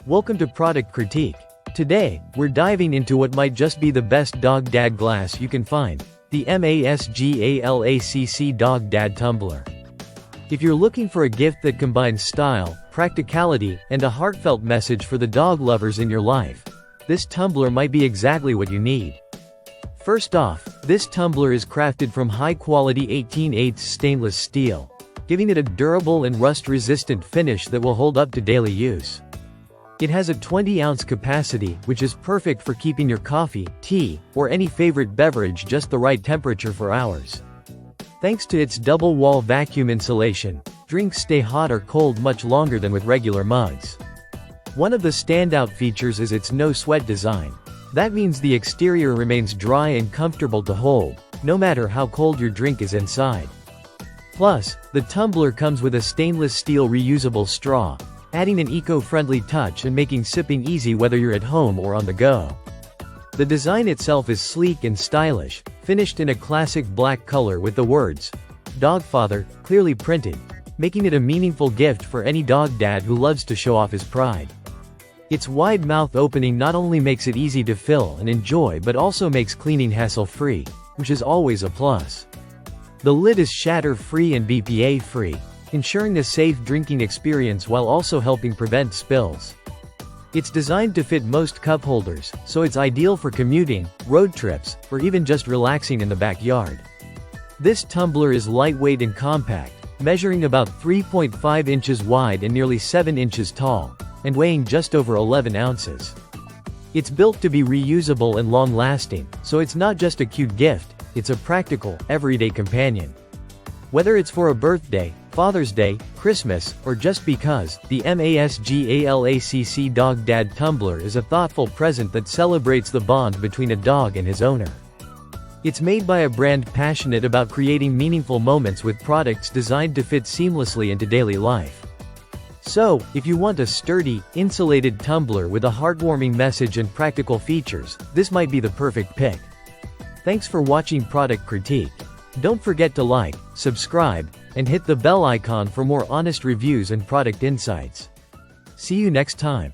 Welcome to Product Critique. Today, we're diving into what might just be the best dog dad glass you can find, the MASGALACC Dog Dad Tumbler. If you're looking for a gift that combines style, practicality, and a heartfelt message for the dog lovers in your life, this tumbler might be exactly what you need. First off, this tumbler is crafted from high-quality 18/8 stainless steel, giving it a durable and rust-resistant finish that will hold up to daily use. It has a 20-ounce capacity, which is perfect for keeping your coffee, tea, or any favorite beverage just the right temperature for hours. Thanks to its double-wall vacuum insulation, drinks stay hot or cold much longer than with regular mugs. One of the standout features is its no-sweat design. That means the exterior remains dry and comfortable to hold, no matter how cold your drink is inside. Plus, the tumbler comes with a stainless steel reusable straw, adding an eco-friendly touch and making sipping easy whether you're at home or on the go. The design itself is sleek and stylish, finished in a classic black color with the words, "Dogfather," clearly printed, making it a meaningful gift for any dog dad who loves to show off his pride. Its wide mouth opening not only makes it easy to fill and enjoy but also makes cleaning hassle-free, which is always a plus. The lid is shatter-free and BPA-free, ensuring a safe drinking experience while also helping prevent spills. It's designed to fit most cup holders, so it's ideal for commuting, road trips, or even just relaxing in the backyard. This tumbler is lightweight and compact, measuring about 3.5 inches wide and nearly 7 inches tall, and weighing just over 11 ounces. It's built to be reusable and long-lasting, so it's not just a cute gift, it's a practical, everyday companion. Whether it's for a birthday, Father's Day, Christmas, or just because, the MASGALACC Dog Dad Tumbler is a thoughtful present that celebrates the bond between a dog and his owner. It's made by a brand passionate about creating meaningful moments with products designed to fit seamlessly into daily life. So, if you want a sturdy, insulated tumbler with a heartwarming message and practical features, this might be the perfect pick. Thanks for watching Product Critique. Don't forget to like, subscribe, and hit the bell icon for more honest reviews and product insights. See you next time.